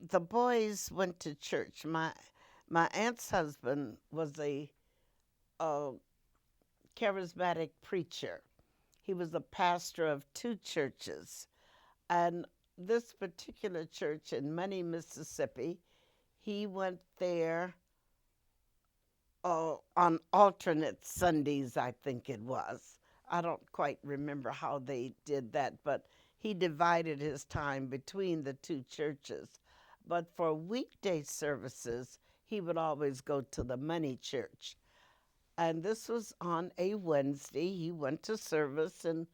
the boys went to church. My aunt's husband was a charismatic preacher. He was a pastor of two churches. And this particular church in Money, Mississippi, he went there on alternate Sundays, I think it was. I don't quite remember how they did that, but he divided his time between the two churches. But for weekday services, he would always go to the Money Church. And this was on a Wednesday. He went to service, and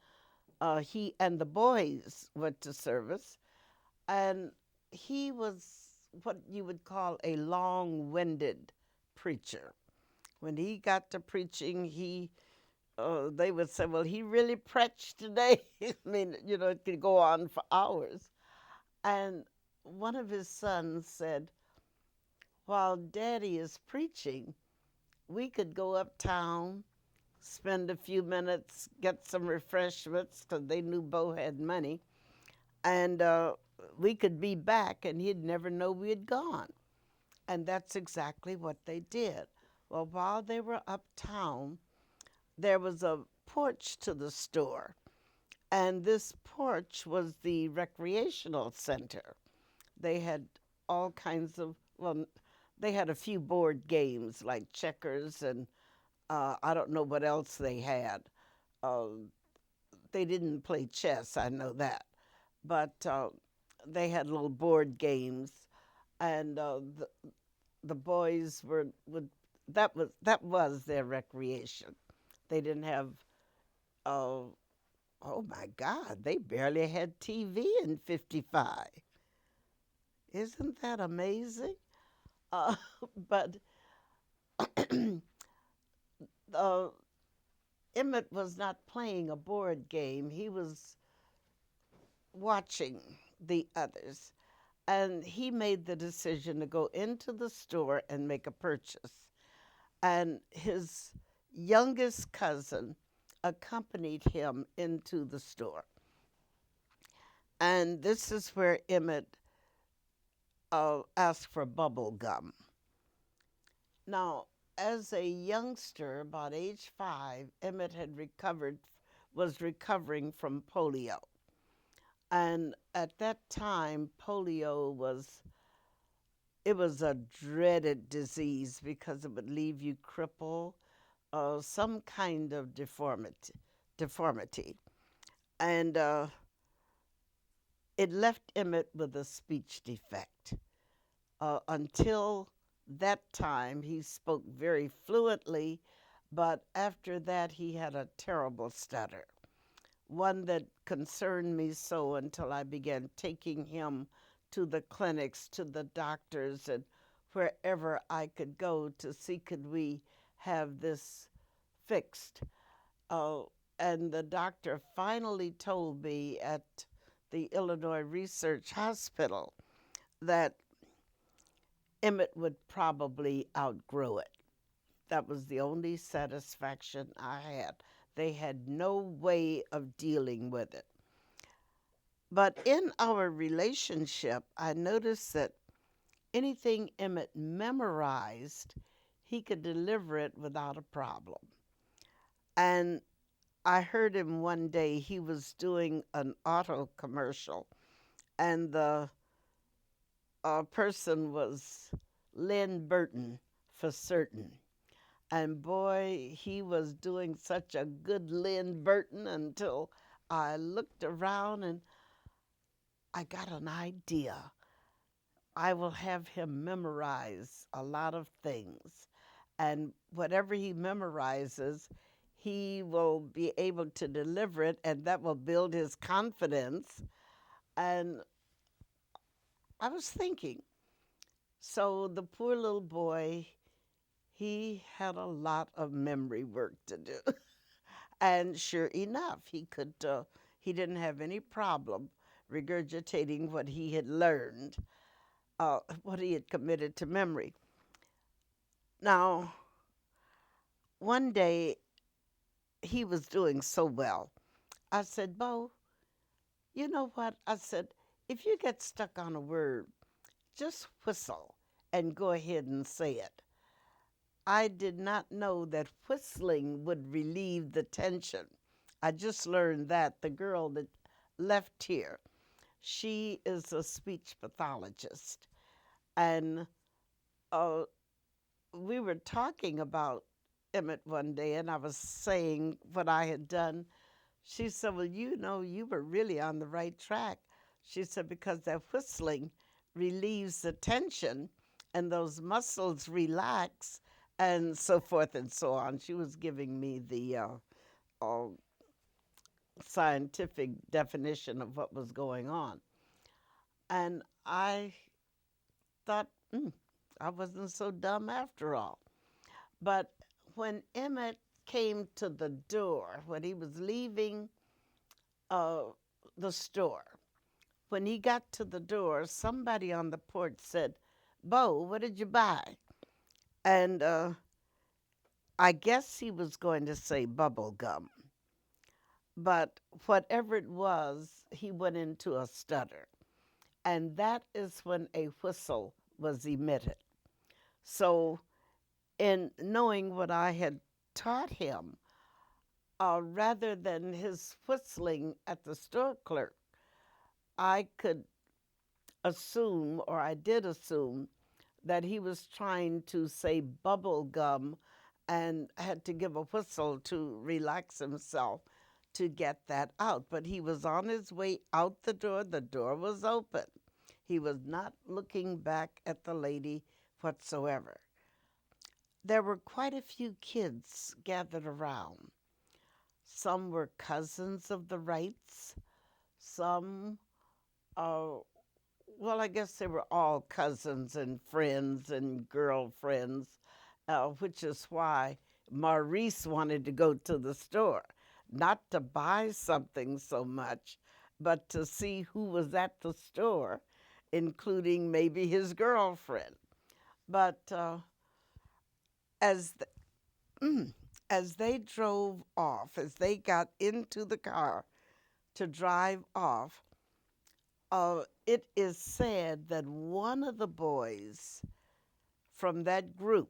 he and the boys went to service. And he was what you would call a long winded preacher. When he got to preaching, they would say, "Well, he really preached today." I mean, it could go on for hours. And one of his sons said, "While Daddy is preaching, we could go uptown, spend a few minutes, get some refreshments, because they knew Bo had money, and we could be back, and he'd never know we had gone." And that's exactly what they did. Well, while they were uptown, there was a porch to the store, and this porch was the recreational center. They had all kinds of, well, they had a few board games like checkers, and I don't know what else they had. Uh, they didn't play chess, I know that, but they had little board games, and the boys that was their recreation. They didn't have, uh, oh my God, they barely had TV in 55. Isn't that amazing? Uh, but uh, Emmett was not playing a board game, he was watching the others. And he made the decision to go into the store and make a purchase. And his youngest cousin accompanied him into the store. And this is where Emmett asked for bubble gum. Now, as a youngster, about age 5, Emmett was recovering from polio. And at that time, polio it was a dreaded disease because it would leave you crippled, some kind of deformity. And it left Emmett with a speech defect. Until that time, he spoke very fluently, but after that, he had a terrible stutter, one that concerned me so until I began taking him to the clinics, to the doctors, and wherever I could go to see could we have this fixed. Uh, and the doctor finally told me at the Illinois Research Hospital that Emmett would probably outgrow it. That was the only satisfaction I had. They had no way of dealing with it. But in our relationship, I noticed that anything Emmett memorized, he could deliver it without a problem. And I heard him one day, he was doing an auto commercial, and the person was Lynn Burton for certain. And boy, he was doing such a good Lynn Burton until I looked around and I got an idea. I will have him memorize a lot of things. And whatever he memorizes, he will be able to deliver it, and that will build his confidence. And I was thinking, so the poor little boy, he had a lot of memory work to do. And sure enough, he didn't have any problem regurgitating what he had learned, what he had committed to memory. Now, one day he was doing so well. I said, "Bo, you know what?" I said, "If you get stuck on a word, just whistle and go ahead and say it. I did not know that whistling would relieve the tension. I just learned that the girl that left here, she is a speech pathologist. And uh, we were talking about Emmett one day, and I was saying what I had done. She said, well, you know, you were really on the right track. She said, because that whistling relieves the tension and those muscles relax and so forth and so on. She was giving me the uh, scientific definition of what was going on. And I thought, I wasn't so dumb after all. But when Emmett came to the door, when he was leaving uh, the store, when he got to the door, somebody on the porch said, Bo, what did you buy? And I guess he was going to say bubble gum. But whatever it was, he went into a stutter. And that is when a whistle was emitted. So, in knowing what I had taught him, rather than his whistling at the store clerk, I could assume, or I did assume, that he was trying to say bubble gum and had to give a whistle to relax himself to get that out. But he was on his way out the door was open. He was not looking back at the lady whatsoever. There were quite a few kids gathered around. Some were cousins of the Wrights, some well, I guess they were all cousins and friends and girlfriends, which is why Maurice wanted to go to the store, not to buy something so much, but to see who was at the store, including maybe his girlfriend. But as as they drove off, as they got into the car to drive off, it is said that one of the boys from that group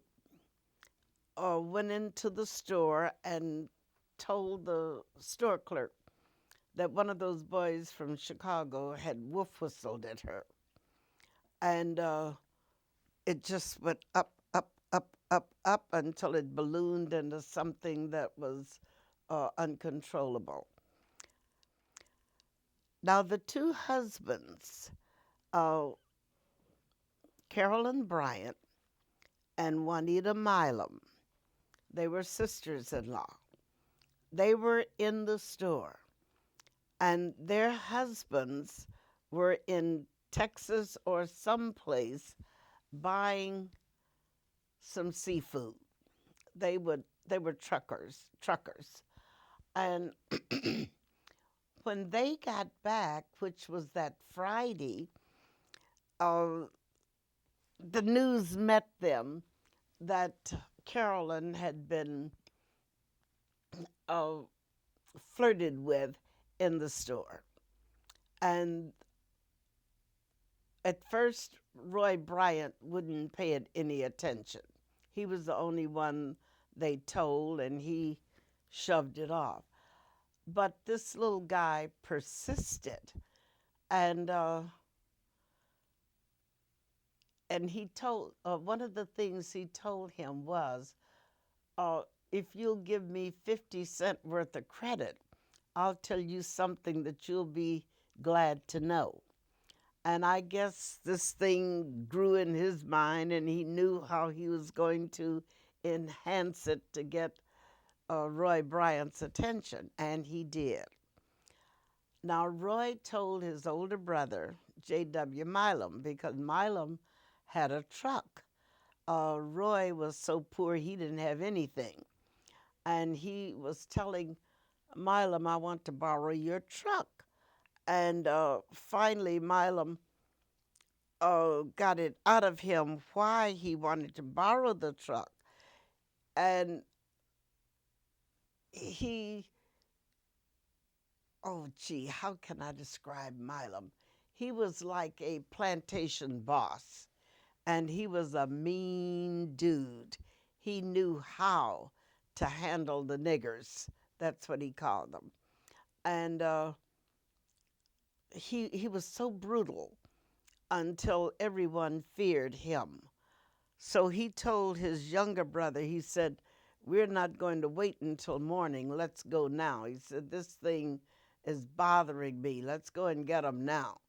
went into the store and told the store clerk that one of those boys from Chicago had wolf whistled at her. And it just went up, up, up, up, up until it ballooned into something that was uncontrollable. Now, the two husbands, uh, Carolyn Bryant and Juanita Milam, they were sisters in law. They were in the store, and their husbands were in Texas or someplace buying some seafood. They were truckers. And when they got back, which was that Friday, uh, the news met them that Carolyn had been uh, flirted with in the store. And at first, Roy Bryant wouldn't pay it any attention. He was the only one they told, and he shoved it off. But this little guy persisted, and he told one of the things he told him was, uh, "If you'll give me 50 cents worth of credit, I'll tell you something that you'll be glad to know." And I guess this thing grew in his mind, and he knew how he was going to enhance it to get Roy Bryant's attention, and he did. Now, Roy told his older brother, J.W. Milam, because Milam had a truck. Roy was so poor he didn't have anything. And he was telling Milam, I want to borrow your truck. And finally, Milam got it out of him why he wanted to borrow the truck. And he, oh gee, how can I describe Milam? He was like a plantation boss, and he was a mean dude. He knew how to handle the niggers. That's what he called them. And he was so brutal until everyone feared him. So he told his younger brother, he said, "We're not going to wait until morning. Let's go now." He said, "This thing is bothering me. Let's go and get him now."